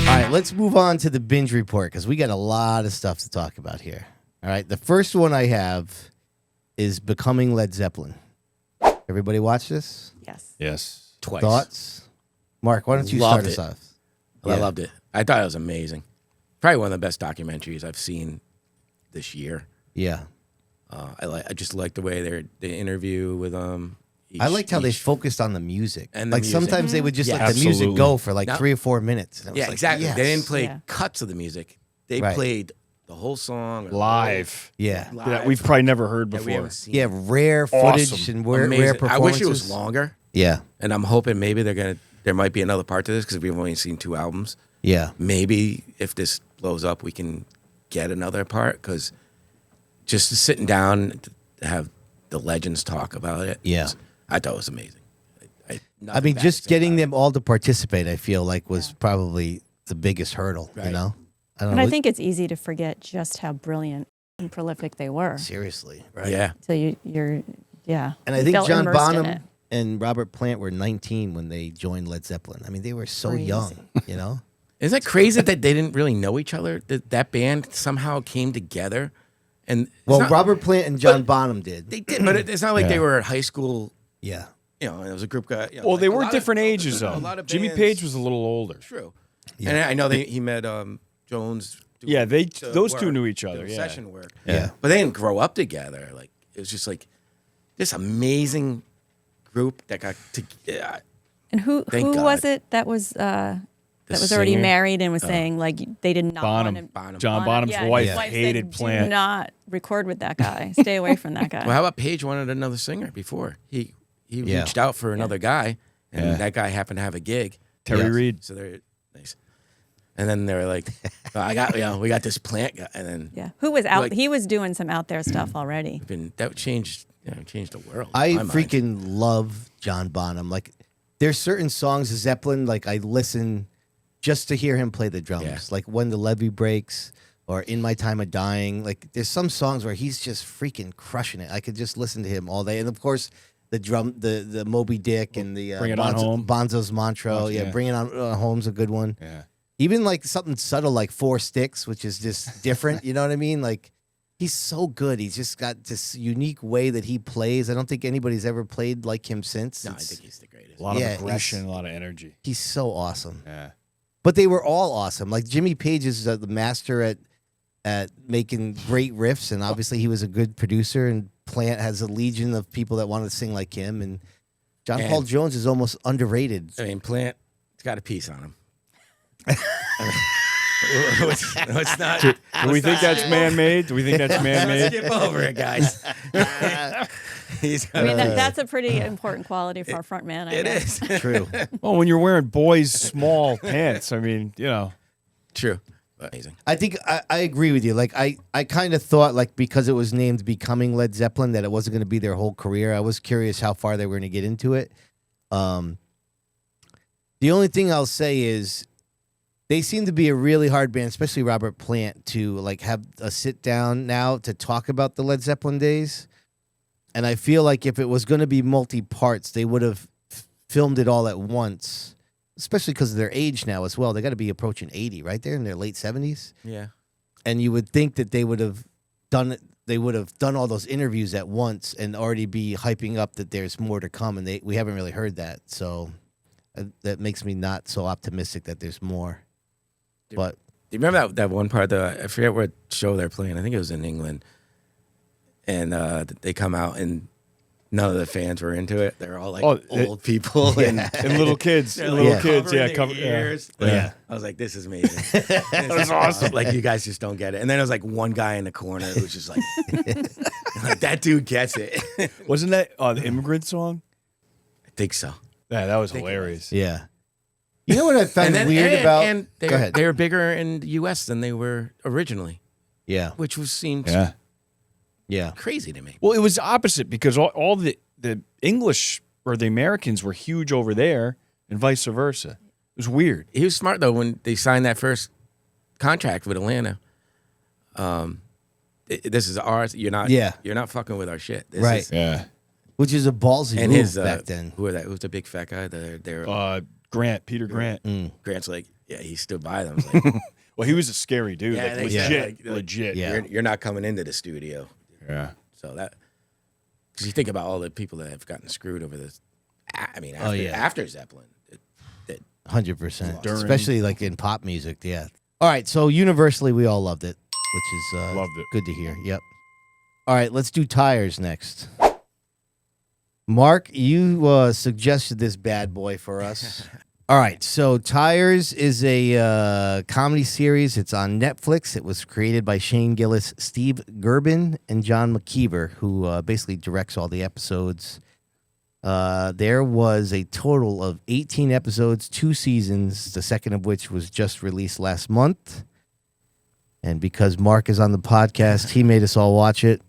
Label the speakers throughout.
Speaker 1: All right, let's move on to the binge report because we got a lot of stuff to talk about here. All right, the first one I have is Becoming Led Zeppelin. Everybody watch this?
Speaker 2: Yes.
Speaker 3: Twice.
Speaker 1: Thoughts? Mark, why don't you
Speaker 3: Loved
Speaker 1: start us
Speaker 3: it.
Speaker 1: off?
Speaker 3: I loved it. I thought it was amazing. Probably one of the best documentaries I've seen this year.
Speaker 1: Yeah.
Speaker 3: I just like the way they interview with
Speaker 1: I liked how they focused on the music.
Speaker 3: And the
Speaker 1: like
Speaker 3: music.
Speaker 1: sometimes they would just
Speaker 3: Yeah,
Speaker 1: let the music
Speaker 2: absolutely.
Speaker 1: go for like
Speaker 3: No.
Speaker 1: 3 or 4 minutes. And I was
Speaker 3: Yeah,
Speaker 1: like,
Speaker 3: exactly.
Speaker 1: yes.
Speaker 3: They didn't play
Speaker 4: Yeah.
Speaker 3: cuts of the music. They
Speaker 1: Right.
Speaker 3: played the whole song or the
Speaker 2: Live.
Speaker 1: Yeah.
Speaker 3: whole-
Speaker 2: That we've probably never heard
Speaker 3: that we
Speaker 2: before.
Speaker 3: haven't seen.
Speaker 1: Yeah, rare footage
Speaker 2: Awesome.
Speaker 1: and rare
Speaker 3: Amazing. I
Speaker 1: performances.
Speaker 3: wish it was longer,
Speaker 1: Yeah.
Speaker 3: and I'm hoping maybe there might be another part to this because we've only seen 2 albums.
Speaker 1: Yeah.
Speaker 3: Maybe if this blows up, we can get another part because just sitting down to have the legends talk about it.
Speaker 1: Yeah.
Speaker 3: I thought it was amazing.
Speaker 1: I mean, just getting them all to participate, I feel like was probably the biggest hurdle, you
Speaker 3: Right.
Speaker 1: know? I don't
Speaker 4: And
Speaker 1: know.
Speaker 4: I think it's easy to forget just how brilliant and prolific they were.
Speaker 1: Seriously, right?
Speaker 3: Yeah.
Speaker 4: So you're yeah.
Speaker 1: And I
Speaker 4: You
Speaker 1: think
Speaker 4: felt
Speaker 1: John
Speaker 4: immersed in
Speaker 1: Bonham
Speaker 4: it.
Speaker 1: and Robert Plant were 19 when they joined Led Zeppelin. I mean, they were so
Speaker 4: Crazy.
Speaker 1: young, you know?
Speaker 3: Isn't that crazy that they didn't really know each other? That band somehow came together, and it's
Speaker 1: Well,
Speaker 3: not-
Speaker 1: Robert Plant and John Bonham did.
Speaker 3: they did, but it's not like they
Speaker 2: Yeah.
Speaker 3: were at high school.
Speaker 1: Yeah.
Speaker 3: You know, it was a group guy. You know,
Speaker 2: Well,
Speaker 3: like
Speaker 2: they
Speaker 3: a
Speaker 2: were
Speaker 3: lot
Speaker 2: different
Speaker 3: of,
Speaker 2: ages,
Speaker 3: A
Speaker 2: though.
Speaker 3: lot of
Speaker 2: Jimmy
Speaker 3: bands-
Speaker 2: Page was a little older.
Speaker 3: True,
Speaker 1: Yeah.
Speaker 3: and I know he met Jones. doing
Speaker 2: Yeah,
Speaker 3: the
Speaker 2: those two
Speaker 3: work,
Speaker 2: knew each other,
Speaker 3: doing
Speaker 2: yeah.
Speaker 3: session work.
Speaker 1: Yeah.
Speaker 3: But they didn't grow up together. Like it was just like this amazing group that got to.
Speaker 4: And who
Speaker 3: Thank God.
Speaker 4: was it that was already
Speaker 3: singer?
Speaker 4: married and was saying like they did not
Speaker 2: Bonham.
Speaker 4: want to
Speaker 3: Bonham.
Speaker 2: John Bonham's wife
Speaker 4: his wife
Speaker 2: hated
Speaker 4: said,
Speaker 2: Plant.
Speaker 4: Do not record with that guy. Stay away from that guy.
Speaker 3: Well, how about Page wanted another singer before he
Speaker 1: Yeah.
Speaker 3: reached out for another guy, and
Speaker 2: Yeah.
Speaker 3: that guy happened to have a gig.
Speaker 2: Terry
Speaker 1: Yes.
Speaker 2: Reid.
Speaker 3: So they're nice. And then they were like, oh, we got this Plant guy, and then
Speaker 4: Yeah. Who was out?
Speaker 3: Like-
Speaker 4: He was doing some out there stuff already.
Speaker 3: that changed the world.
Speaker 1: I
Speaker 3: in my mind.
Speaker 1: freaking love John Bonham. Like, there's certain songs of Zeppelin, like, I listen just to hear him play the drums.
Speaker 3: Yeah.
Speaker 1: Like, When the Levee Breaks or In My Time of Dying. Like, there's some songs where he's just freaking crushing it. I could just listen to him all day. And, of course, the drum, the Moby Dick and the
Speaker 2: Bring It On Home.
Speaker 1: Bonzo's Mantra.
Speaker 2: Yeah.
Speaker 1: Yeah, Bring It On Home's a good one.
Speaker 2: Yeah.
Speaker 1: Even, like, something subtle like Four Sticks, which is just different. You know what I mean? Like, he's so good. He's just got this unique way that he plays. I don't think anybody's ever played like him since.
Speaker 3: No, I
Speaker 1: It's-
Speaker 3: think he's the greatest.
Speaker 2: A lot
Speaker 1: Yeah,
Speaker 2: of aggression, a lot of energy.
Speaker 1: he's so awesome.
Speaker 2: Yeah.
Speaker 1: But they were all awesome. Like Jimmy Page is the master at making great riffs, and obviously he was a good producer. And Plant has a legion of people that want to sing like him. And John
Speaker 3: And-
Speaker 1: Paul Jones is almost underrated.
Speaker 3: I mean, Plant, it's got a piece on him. Let's not.
Speaker 2: Do we think that's man-made? Do we think that's
Speaker 3: Let's
Speaker 2: man-made?
Speaker 3: skip over it, guys. He's
Speaker 4: I mean, that's a pretty important quality for our front man. I
Speaker 3: it
Speaker 4: guess.
Speaker 3: is
Speaker 1: True.
Speaker 2: Well, when you're wearing boys' small pants, I mean,
Speaker 3: true. Amazing.
Speaker 1: I think I agree with you. Like I kind of thought like because it was named Becoming Led Zeppelin that it wasn't going to be their whole career. I was curious how far they were going to get into it. The only thing I'll say is they seem to be a really hard band, especially Robert Plant, to like have a sit down now to talk about the Led Zeppelin days. And I feel like if it was going to be multi-parts, they would have filmed it all at once, especially because of their age now as well. They got to be approaching 80, right? They're in their late 70s.
Speaker 3: Yeah.
Speaker 1: And you would think that they would have done it. They would have done all those interviews at once and already be hyping up that there's more to come. And we haven't really heard that. So that makes me not so optimistic that there's more. But
Speaker 3: Do you remember that one part? I forget what show they're playing. I think it was in England. And they come out and none of the fans were into it. They're all like old people and
Speaker 2: little kids,
Speaker 3: they're,
Speaker 2: little
Speaker 3: like,
Speaker 2: kids,
Speaker 3: covering
Speaker 2: yeah,
Speaker 3: their
Speaker 2: cover,
Speaker 3: ears.
Speaker 2: yeah.
Speaker 3: Like,
Speaker 1: Yeah.
Speaker 3: I was like, this is amazing. That's awesome. Like you guys just don't get it. And then there was like one guy in the corner who was just like, like that dude gets it.
Speaker 2: Wasn't that the immigrant song?
Speaker 3: I think so.
Speaker 2: Yeah, that was
Speaker 3: think it
Speaker 2: hilarious.
Speaker 1: yeah. You know what I found weird about?
Speaker 3: And
Speaker 1: Go ahead.
Speaker 3: they were bigger in the U.S. than they were originally,
Speaker 1: Yeah.
Speaker 3: which seemed
Speaker 1: Yeah.
Speaker 3: crazy to me.
Speaker 2: Well, it was opposite because all the English or the Americans were huge over there and vice versa. It was weird.
Speaker 3: He was smart though when they signed that first contract with Atlanta. This is ours. You're not.
Speaker 1: Yeah.
Speaker 3: You're not fucking with our shit. This
Speaker 1: Right.
Speaker 3: is-
Speaker 2: Yeah.
Speaker 1: Which is a ballsy
Speaker 3: And
Speaker 1: move
Speaker 3: his
Speaker 1: back then.
Speaker 3: who's the big fat guy?
Speaker 2: Peter Grant.
Speaker 3: Grant's like, yeah, he stood by them. Like,
Speaker 2: Well, he was a scary dude.
Speaker 3: Yeah,
Speaker 2: like,
Speaker 3: they
Speaker 2: legit,
Speaker 3: said,
Speaker 2: legit.
Speaker 1: Yeah.
Speaker 3: you're not coming into the studio.
Speaker 2: Yeah.
Speaker 3: So that, because you think about all the people that have gotten screwed over this. I mean, after Zeppelin,
Speaker 1: 100%.
Speaker 2: During-
Speaker 1: Especially like in pop music, yeah. All right, so universally we all loved it, which is
Speaker 2: Loved it.
Speaker 1: good to hear. Yep. All right, let's do tires next. Mark, you suggested this bad boy for us. All right, so Tires is a comedy series. It's on Netflix. It was created by Shane Gillis, Steve Gerben, and John McKeever, who basically directs all the episodes. There was a total of 18 episodes, 2 seasons, the second of which was just released last month. And because Mark is on the podcast, he made us all watch it.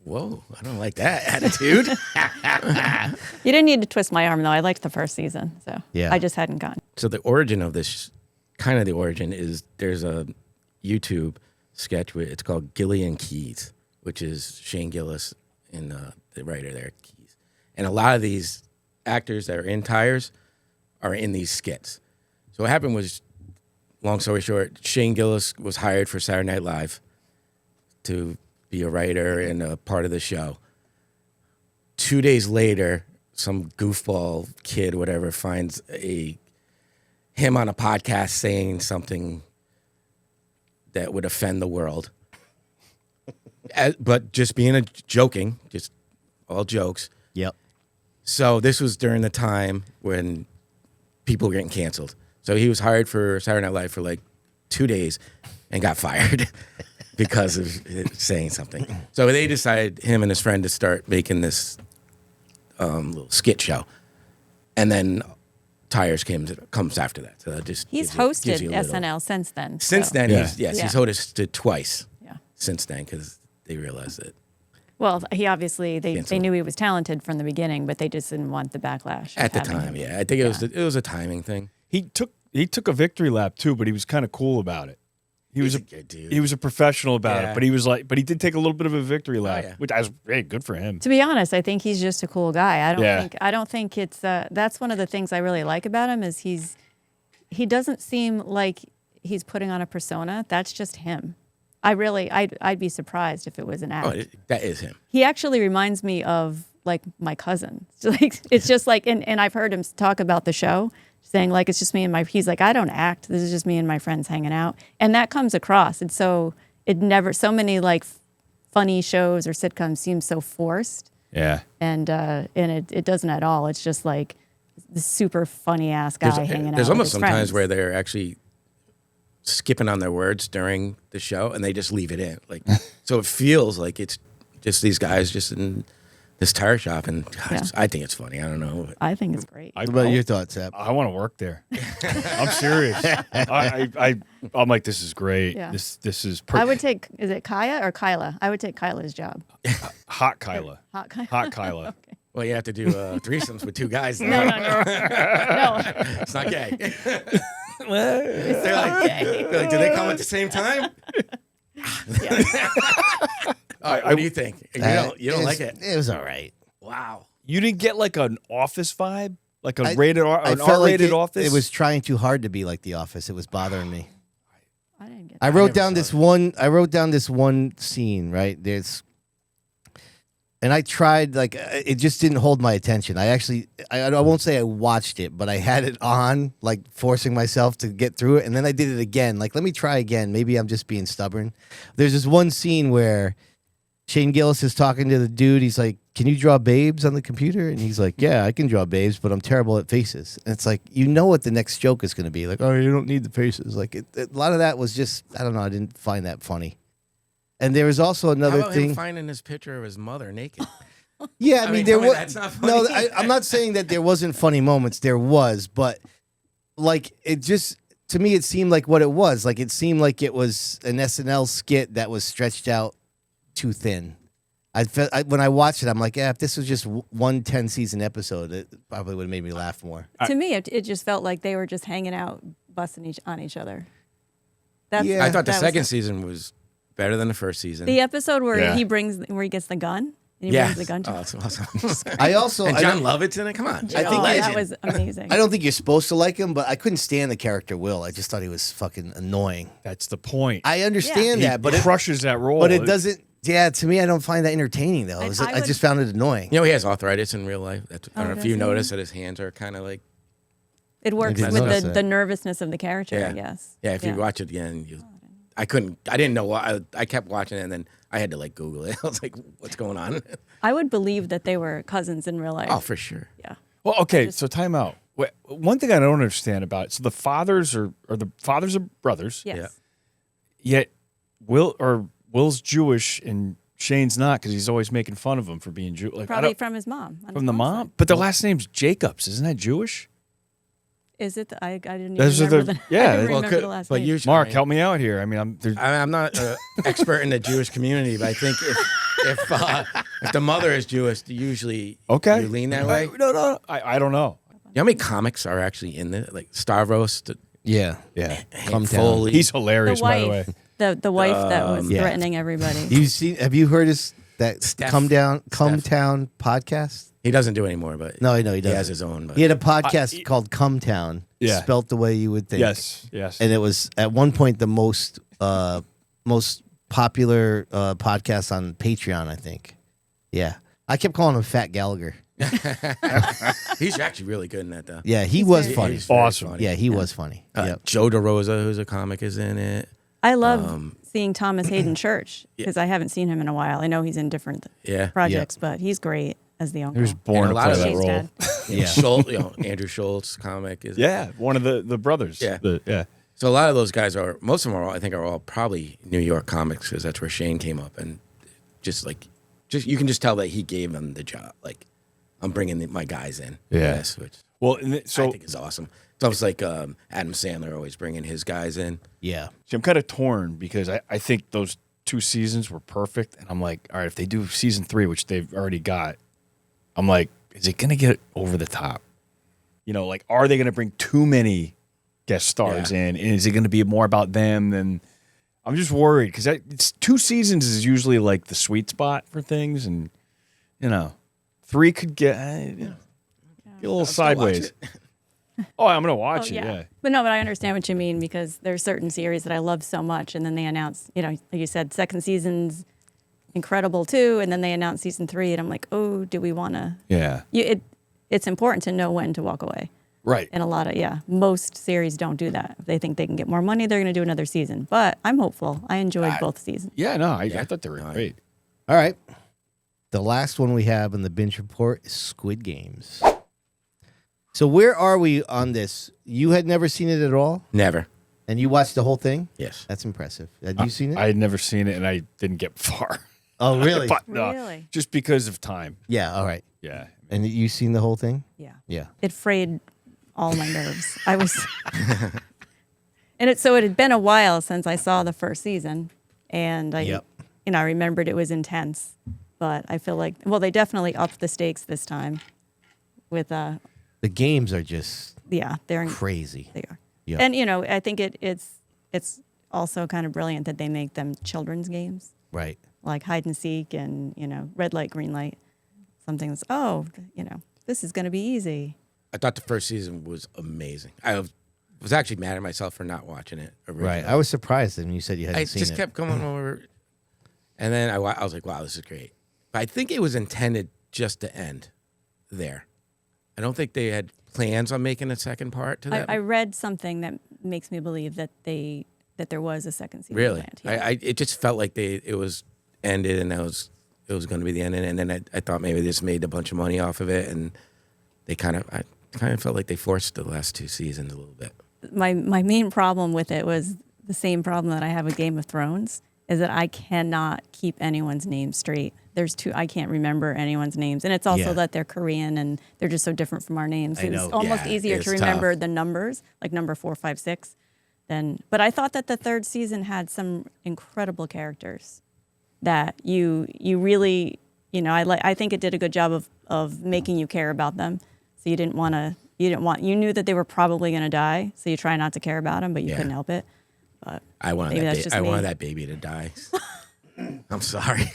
Speaker 3: Whoa, I don't like that attitude.
Speaker 4: You didn't need to twist my arm, though. I liked the first season, so
Speaker 1: Yeah.
Speaker 4: I just hadn't gotten.
Speaker 3: So the origin of this, kind of the origin is there's a YouTube sketch with, it's called Gilly and Keys, which is Shane Gillis and the writer there, Keys. And a lot of these actors that are in Tires are in these skits. So what happened was, long story short, Shane Gillis was hired for Saturday Night Live to be a writer and a part of the show. 2 days later, some goofball kid, whatever, finds him on a podcast saying something that would offend the world. But just joking, just all jokes.
Speaker 1: Yep.
Speaker 3: So this was during the time when people were getting canceled. So he was hired for Saturday Night Live for like 2 days and got fired because of saying something. So they decided, him and his friend, to start making this little skit show. And then Tires comes after that. So that just
Speaker 4: He's
Speaker 3: gives
Speaker 4: hosted
Speaker 3: you a little-
Speaker 4: SNL since then.
Speaker 3: Since
Speaker 4: so-
Speaker 3: then,
Speaker 2: Yeah.
Speaker 3: he's
Speaker 4: Yeah.
Speaker 3: hosted twice
Speaker 4: Yeah.
Speaker 3: since then because they realized that.
Speaker 4: Well, he obviously they
Speaker 3: Canceled.
Speaker 4: knew he was talented from the beginning, but they just didn't want the backlash of
Speaker 3: At the
Speaker 4: having
Speaker 3: time,
Speaker 4: him.
Speaker 3: yeah. I think it was a timing thing.
Speaker 2: He took a victory lap too, but he was kind of cool about it.
Speaker 3: He's a good dude.
Speaker 2: He was a professional about
Speaker 3: Yeah.
Speaker 2: it, but he did take a little bit of a victory lap,
Speaker 3: yeah.
Speaker 2: which I was hey, good for him.
Speaker 4: To be honest, I think he's just a cool guy.
Speaker 2: Yeah.
Speaker 4: I don't think it's that's one of the things I really like about him is he doesn't seem like he's putting on a persona. That's just him. I'd be surprised if it was an act.
Speaker 3: Oh, that is him.
Speaker 4: He actually reminds me of like my cousin. It's just like, and I've heard him talk about the show, saying like it's just me and he's like, I don't act. This is just me and my friends hanging out, and that comes across. And so so many like funny shows or sitcoms seem so forced,
Speaker 2: Yeah.
Speaker 4: and it doesn't at all. It's just like the super funny ass guy hanging out.
Speaker 3: There's
Speaker 4: with
Speaker 3: almost
Speaker 4: his
Speaker 3: some
Speaker 4: friends.
Speaker 3: times where they're actually skipping on their words during the show and they just leave it in. Like, so it feels like it's just these guys just in this tire shop, and gosh, I think it's funny. I don't know.
Speaker 4: I think it's great.
Speaker 1: What about your thoughts, Ab?
Speaker 2: I want to work there. I'm serious. I'm like, this is great.
Speaker 4: Yeah.
Speaker 2: This is
Speaker 4: I would take, is it Kaya or Kyla? I would take Kyla's job.
Speaker 2: hot Kyla.
Speaker 4: Hot Kyla.
Speaker 2: Hot Kyla.
Speaker 4: Okay.
Speaker 3: Well, you have to do threesomes with two guys. Though.
Speaker 4: No. No.
Speaker 3: It's not gay. They're like, do they come at the same time? All right, what do you think? You don't like it?
Speaker 1: It was all right.
Speaker 3: Wow.
Speaker 2: You didn't get like an Office vibe, like
Speaker 1: I
Speaker 2: an R-rated
Speaker 1: like
Speaker 2: Office.
Speaker 1: It was trying too hard to be like The Office. It was bothering me.
Speaker 4: I didn't get
Speaker 1: I
Speaker 4: that.
Speaker 1: wrote
Speaker 3: never
Speaker 1: down
Speaker 3: saw
Speaker 1: this
Speaker 3: it.
Speaker 1: one. I wrote down this one scene. Right and I tried. Like it just didn't hold my attention. I won't say I watched it, but I had it on, like forcing myself to get through it, and then I did it again. Like, let me try again. Maybe I'm just being stubborn. There's this one scene where Shane Gillis is talking to the dude. He's like, "Can you draw babes on the computer?" And he's like, "Yeah, I can draw babes, but I'm terrible at faces." And it's like, you know what the next joke is going to be. Like, "Oh, you don't need the faces." Like, a lot of that was just, I don't know. I didn't find that funny. And there was also
Speaker 3: How
Speaker 1: another
Speaker 3: about
Speaker 1: thing.
Speaker 3: him finding his picture of his mother naked?
Speaker 1: Yeah, I mean there
Speaker 3: tell me
Speaker 1: was
Speaker 3: that's not
Speaker 1: no.
Speaker 3: funny.
Speaker 1: I'm not saying that there wasn't funny moments. There was, but like it just to me, it seemed like what it was. Like it seemed like it was an SNL skit that was stretched out too thin. When I watched it, I'm like, yeah, if this was just one 10-season episode, it probably would have made me laugh more.
Speaker 4: To me, it just felt like they were just hanging out, busting on each other. That's,
Speaker 1: Yeah.
Speaker 3: I thought the
Speaker 4: that was
Speaker 3: second season was better than the first season.
Speaker 4: the episode where
Speaker 2: Yeah.
Speaker 4: he gets the gun. He
Speaker 3: Yeah.
Speaker 4: brings the gun to
Speaker 3: Oh, it's awesome.
Speaker 1: I also
Speaker 3: and
Speaker 1: I
Speaker 3: John
Speaker 1: don't-
Speaker 3: Lovett's in it. Come on.
Speaker 1: I think
Speaker 4: that was amazing.
Speaker 1: I don't think you're supposed to like him, but I couldn't stand the character Will. I just thought he was fucking annoying.
Speaker 2: That's the point.
Speaker 1: I understand
Speaker 2: He
Speaker 1: that, but
Speaker 2: crushes that role.
Speaker 1: it doesn't. Yeah, to me, I don't find that entertaining though.
Speaker 4: I
Speaker 1: I
Speaker 4: would-
Speaker 1: just found it annoying.
Speaker 3: You know, he has arthritis in real life. I don't know if
Speaker 4: does
Speaker 3: you
Speaker 4: he?
Speaker 3: notice that his hands are kind of like.
Speaker 4: It works
Speaker 1: didn't
Speaker 4: with
Speaker 1: notice
Speaker 4: the,
Speaker 1: that.
Speaker 4: the nervousness of the character,
Speaker 3: Yeah.
Speaker 4: I guess.
Speaker 3: Yeah, if you watch it again, I didn't know why. I kept watching it, and then I had to like Google it. I was like, what's going on?
Speaker 4: I would believe that they were cousins in real life.
Speaker 3: Oh, for sure.
Speaker 4: Yeah.
Speaker 2: Well, okay, so time out. One thing I don't understand about it. So the fathers are brothers.
Speaker 4: Yes.
Speaker 3: Yeah.
Speaker 2: Yet Will's Jewish and Shane's not because he's always making fun of him for being Jewish. Like, I
Speaker 4: Probably
Speaker 2: don't-
Speaker 4: from his mom. on his
Speaker 2: from the
Speaker 4: mom's
Speaker 2: mom,
Speaker 4: side.
Speaker 2: but the last name's Jacobs. Isn't that Jewish?
Speaker 4: Is it? I didn't
Speaker 2: Those
Speaker 4: even
Speaker 2: are
Speaker 4: remember
Speaker 2: the- yeah,
Speaker 4: I didn't
Speaker 2: well,
Speaker 4: remember the last
Speaker 3: but
Speaker 4: name.
Speaker 3: usually,
Speaker 2: Mark, help me out here. I mean,
Speaker 3: I'm not an expert in the Jewish community, but I think if the mother is Jewish, usually
Speaker 2: okay.
Speaker 3: you lean that way.
Speaker 2: No. I don't know.
Speaker 3: You know how many comics are actually in there? Like Stavros,
Speaker 1: Yeah,
Speaker 2: Yeah,
Speaker 1: Come
Speaker 3: Foley.
Speaker 2: he's hilarious.
Speaker 4: the
Speaker 2: By the way,
Speaker 4: wife, the wife that was
Speaker 1: yeah.
Speaker 4: threatening everybody.
Speaker 1: Have you heard that
Speaker 3: Steph.
Speaker 1: Come Town podcast?
Speaker 3: He doesn't do it anymore, but
Speaker 1: No, he doesn't.
Speaker 3: he has his own. But
Speaker 1: He had a podcast called Come Town,
Speaker 2: Yeah.
Speaker 1: spelt the way you would think.
Speaker 2: yes.
Speaker 1: And it was at one point the most popular podcast on Patreon, I think. Yeah, I kept calling him Fat Gallagher.
Speaker 3: he's actually really good in that, though.
Speaker 1: Yeah, he
Speaker 4: He's
Speaker 1: was
Speaker 4: very
Speaker 1: funny.
Speaker 3: He's very
Speaker 2: Awesome.
Speaker 3: funny.
Speaker 1: Yeah, he was funny. Yep.
Speaker 3: Joe DeRosa, who's a comic, is in it.
Speaker 4: I love seeing Thomas Hayden Church because I haven't seen him in a while. I know he's in different
Speaker 3: Yeah.
Speaker 4: projects, but he's great as the uncle.
Speaker 2: he was born
Speaker 3: And a
Speaker 2: to
Speaker 3: lot
Speaker 2: play
Speaker 3: of
Speaker 2: that
Speaker 4: Shane's
Speaker 2: role.
Speaker 4: dad.
Speaker 1: Yeah.
Speaker 3: Schultz, Andrew Schultz comic is.
Speaker 2: Yeah, one of the brothers.
Speaker 3: Yeah.
Speaker 2: Yeah.
Speaker 3: So a lot of those guys most of them I think are all probably New York comics because that's where Shane came up, and just you can just tell that he gave them the job. Like, I'm bringing my guys in.
Speaker 2: Yeah.
Speaker 3: Yes, which
Speaker 2: Well,
Speaker 3: I
Speaker 2: so
Speaker 3: think is awesome. It's almost like Adam Sandler always bringing his guys in.
Speaker 1: Yeah.
Speaker 2: I'm kind of torn because I think those 2 seasons were perfect, and I'm like, all right, if they do season 3, which they've already got, I'm like, is it gonna get over the top? You know, like, are they gonna bring too many guest stars
Speaker 3: Yeah.
Speaker 2: in, and is it gonna be more about them than? I'm just worried because it's 2 seasons is usually like the sweet spot for things, and 3 could get get a little sideways. Oh, I'm gonna watch it. Yeah.
Speaker 4: But no, but I understand what you mean because there's certain series that I love so much, and then they announce, like you said, second season's incredible too, and then they announce season 3, and I'm like, oh, do we want to?
Speaker 2: Yeah.
Speaker 4: It's important to know when to walk away.
Speaker 2: Right.
Speaker 4: And most series don't do that. If they think they can get more money, they're going to do another season. But I'm hopeful. I enjoyed both seasons.
Speaker 2: Yeah. No, I thought they were great.
Speaker 1: All right. The last one we have in the binge report is Squid Games. So where are we on this? You had never seen it at all,
Speaker 3: Never.
Speaker 1: and you watched the whole thing.
Speaker 3: Yes.
Speaker 1: That's impressive. Had you seen it?
Speaker 2: I had never seen it, and I didn't get far.
Speaker 1: Oh, really?
Speaker 2: But, no,
Speaker 4: Really?
Speaker 2: just because of time.
Speaker 1: Yeah. All right.
Speaker 2: Yeah.
Speaker 1: And you seen the whole thing?
Speaker 4: Yeah.
Speaker 1: Yeah.
Speaker 4: It frayed all my nerves. I was, and it had been a while since I saw the first season, and I remembered it was intense, but I feel like they definitely upped the stakes this time, with
Speaker 1: The games are just
Speaker 4: they're
Speaker 1: crazy.
Speaker 4: they are,
Speaker 1: Yeah.
Speaker 4: and I think it's also kind of brilliant that they make them children's games
Speaker 1: Right.
Speaker 4: like hide and seek and red light green light, something that's this is going to be easy.
Speaker 3: I thought the first season was amazing. I was actually mad at myself for not watching it originally.
Speaker 1: Right. I was surprised when you said you hadn't
Speaker 3: I
Speaker 1: seen
Speaker 3: just
Speaker 1: it.
Speaker 3: kept going over, and then I was like, "Wow, this is great." But I think it was intended just to end there. I don't think they had plans on making a second part to that.
Speaker 4: I read something that makes me believe that there was a second season.
Speaker 3: Really,
Speaker 4: planned. Yeah.
Speaker 3: it just felt like it was ended, and it was going to be the end. And then I thought maybe they just made a bunch of money off of it, and I kind of felt like they forced the last 2 seasons a little bit.
Speaker 4: My main problem with it was the same problem that I have with Game of Thrones, is that I cannot keep anyone's name straight. I can't remember anyone's names. And it's also that they're Korean and they're just so different from our names.
Speaker 1: I
Speaker 4: It's
Speaker 1: know.
Speaker 4: almost
Speaker 3: Yeah,
Speaker 4: easier
Speaker 3: it's
Speaker 4: to remember
Speaker 3: tough.
Speaker 4: the numbers, like number 4, 5, 6. But I thought that the third season had some incredible characters that you really, I think it did a good job of making you care about them. So you knew that they were probably going to die. So you try not to care about them, but you couldn't help it. But
Speaker 3: I wanted
Speaker 4: maybe that's just me.
Speaker 3: that baby to die. I'm sorry.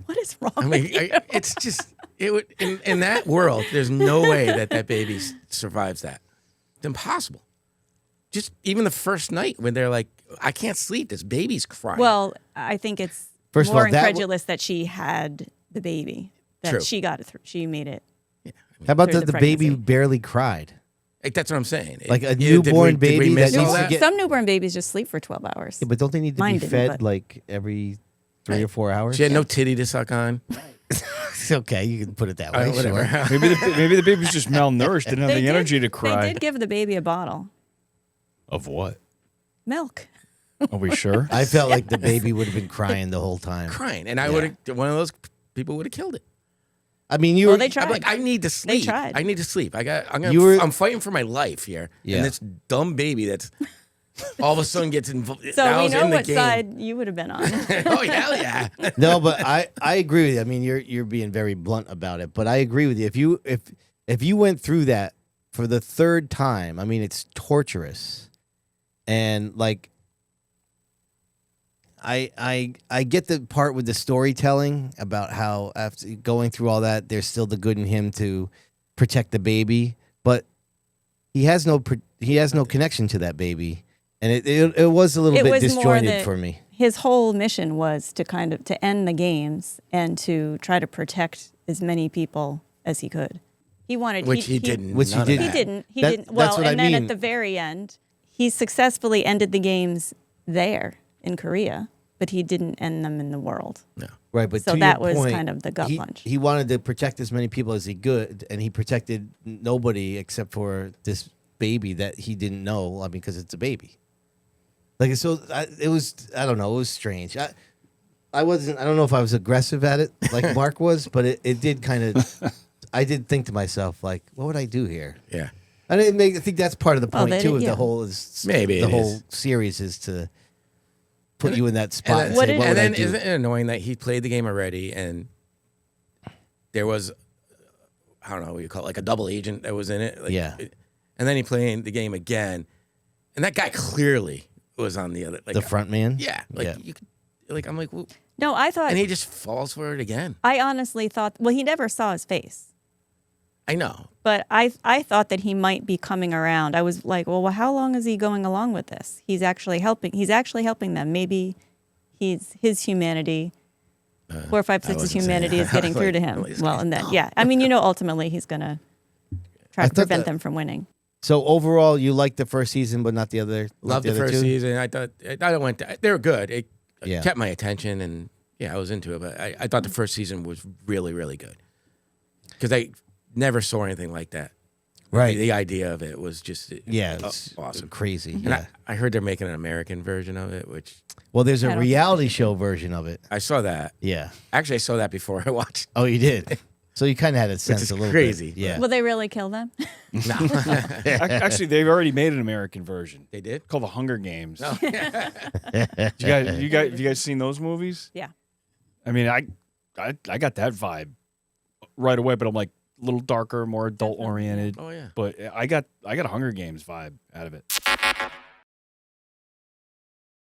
Speaker 4: What is wrong
Speaker 3: I mean,
Speaker 4: with you?
Speaker 3: it's just it would in that world. There's no way that baby survives that. It's impossible. Just even the first night when they're like, I can't sleep. This baby's crying.
Speaker 4: Well, I think it's
Speaker 1: First of
Speaker 4: more
Speaker 1: all, that
Speaker 4: incredulous that she had the baby. That
Speaker 3: True.
Speaker 4: she got it through. She made it.
Speaker 1: How about
Speaker 4: through
Speaker 1: the
Speaker 4: the
Speaker 1: baby
Speaker 4: pregnancy.
Speaker 1: barely cried?
Speaker 3: Like, that's what I'm saying.
Speaker 1: Like a
Speaker 3: Yeah,
Speaker 1: newborn
Speaker 3: did we
Speaker 1: baby
Speaker 3: miss
Speaker 1: that
Speaker 3: all
Speaker 1: needs to
Speaker 3: that?
Speaker 1: get-
Speaker 4: Some newborn babies just sleep for 12 hours.
Speaker 1: Yeah, but don't they need to
Speaker 4: Mine
Speaker 1: be
Speaker 4: didn't,
Speaker 1: fed
Speaker 4: but-
Speaker 1: like every 3 or 4 hours?
Speaker 3: She had no titty to suck on.
Speaker 1: It's okay, you can put it that way.
Speaker 3: Whatever.
Speaker 1: Sure.
Speaker 2: Maybe the baby's just malnourished, didn't have the energy to cry.
Speaker 4: They did give the baby a bottle.
Speaker 2: Of what?
Speaker 4: Milk.
Speaker 2: Are we sure?
Speaker 1: I felt like the baby would have been crying the whole time.
Speaker 3: Crying, and I
Speaker 1: Yeah.
Speaker 3: would have. One of those people would have killed it.
Speaker 1: I mean, you
Speaker 4: Well,
Speaker 1: were.
Speaker 4: they
Speaker 3: I'm
Speaker 4: tried.
Speaker 3: like, I need to sleep.
Speaker 4: tried.
Speaker 3: I need to sleep.
Speaker 1: You
Speaker 3: I'm fighting for my life here,
Speaker 1: Yeah.
Speaker 3: and this dumb baby that's all of a sudden gets involved.
Speaker 4: So we know
Speaker 3: in the
Speaker 4: what
Speaker 3: game.
Speaker 4: side you would have been on.
Speaker 3: Oh hell yeah!
Speaker 1: No, but I agree with you. I mean, you're being very blunt about it, but I agree with you. If you went through that for the third time, I mean, it's torturous, and like. I get the part with the storytelling about how after going through all that, there's still the good in him to protect the baby, but he has no connection to that baby, and it was a little
Speaker 4: It
Speaker 1: bit
Speaker 4: was more
Speaker 1: disjointed
Speaker 4: that
Speaker 1: for me.
Speaker 4: His whole mission was to to end the games and to try to protect as many people as he could. He wanted,
Speaker 3: Which he didn't.
Speaker 1: Which he
Speaker 3: none of
Speaker 1: didn't.
Speaker 4: He
Speaker 3: that.
Speaker 4: didn't. He
Speaker 1: That-
Speaker 4: didn't.
Speaker 1: that's
Speaker 4: Well,
Speaker 1: what I
Speaker 4: and then
Speaker 1: mean.
Speaker 4: at the very end, he successfully ended the games there in Korea, but he didn't end them in the world.
Speaker 3: No.
Speaker 1: Right, but
Speaker 4: So
Speaker 1: to
Speaker 4: that
Speaker 1: your
Speaker 4: was
Speaker 1: point,
Speaker 4: kind of the gut
Speaker 1: he,
Speaker 4: punch.
Speaker 1: He wanted to protect as many people as he could, and he protected nobody except for this baby that he didn't know. I mean, because it's a baby. Like so, it was. I don't know. It was strange. I wasn't. I don't know if I was aggressive at it like Mark was, but it did kind of. I did think to myself, like, what would I do here?
Speaker 3: Yeah.
Speaker 1: I think that's part of the point
Speaker 4: they
Speaker 1: too.
Speaker 4: did,
Speaker 1: Of
Speaker 4: yeah.
Speaker 1: the whole is
Speaker 3: Maybe
Speaker 1: the
Speaker 3: it
Speaker 1: whole
Speaker 3: is.
Speaker 1: series is to put you in that spot and,
Speaker 3: And,
Speaker 4: What
Speaker 1: say,
Speaker 4: did-
Speaker 1: what
Speaker 3: and
Speaker 1: would I
Speaker 3: then
Speaker 1: do?
Speaker 3: isn't it annoying that he played the game already and there was, I don't know what you call it, like a double agent that was in it. Like,
Speaker 1: Yeah.
Speaker 3: And then he played the game again, and that guy clearly was on the other. Like,
Speaker 1: The front man.
Speaker 3: Yeah. Like
Speaker 1: Yeah.
Speaker 3: you could, like I'm like, well,
Speaker 4: No, I thought.
Speaker 3: and he just falls for it again.
Speaker 4: I honestly thought. Well, he never saw his face.
Speaker 3: I know.
Speaker 4: But I thought that he might be coming around. I was like, well, how long is he going along with this? He's actually helping. He's actually helping them. Maybe his humanity, 456's
Speaker 3: wasn't saying
Speaker 4: humanity
Speaker 3: that.
Speaker 4: is getting
Speaker 3: I was
Speaker 4: through to
Speaker 3: like,
Speaker 4: him.
Speaker 3: well, he's
Speaker 4: Well, and then yeah, I mean, ultimately he's gonna try
Speaker 1: I
Speaker 4: to
Speaker 1: thought
Speaker 4: prevent
Speaker 1: that-
Speaker 4: them from winning.
Speaker 1: So overall, you liked the first season, but not the other.
Speaker 3: Loved the
Speaker 1: other
Speaker 3: first
Speaker 1: two?
Speaker 3: season. I thought they were good. It
Speaker 1: Yeah.
Speaker 3: kept my attention, and yeah, I was into it. But I thought the first season was really, really good because I never saw anything like that.
Speaker 1: Right.
Speaker 3: The idea of it was just
Speaker 1: Yeah, it's
Speaker 3: awesome.
Speaker 1: crazy.
Speaker 3: And
Speaker 1: Yeah.
Speaker 3: I heard they're making an American version of it, which
Speaker 1: Well, there's
Speaker 4: I
Speaker 1: a
Speaker 4: don't
Speaker 1: reality show version of it.
Speaker 3: I saw that.
Speaker 1: Yeah.
Speaker 3: Actually, I saw that before I watched.
Speaker 1: Oh, you did. So you kind of had a sense
Speaker 3: is
Speaker 1: a little
Speaker 3: crazy.
Speaker 1: bit. Yeah.
Speaker 4: Will they really kill them?
Speaker 3: No,
Speaker 2: Actually, they've already made an American version
Speaker 3: they did.
Speaker 2: called The Hunger Games.
Speaker 3: No.
Speaker 2: You guys seen those movies?
Speaker 4: Yeah.
Speaker 2: I mean, I got that vibe right away, but I'm like a little darker, more adult oriented.
Speaker 3: Oh yeah.
Speaker 2: But I got a Hunger Games vibe out of it.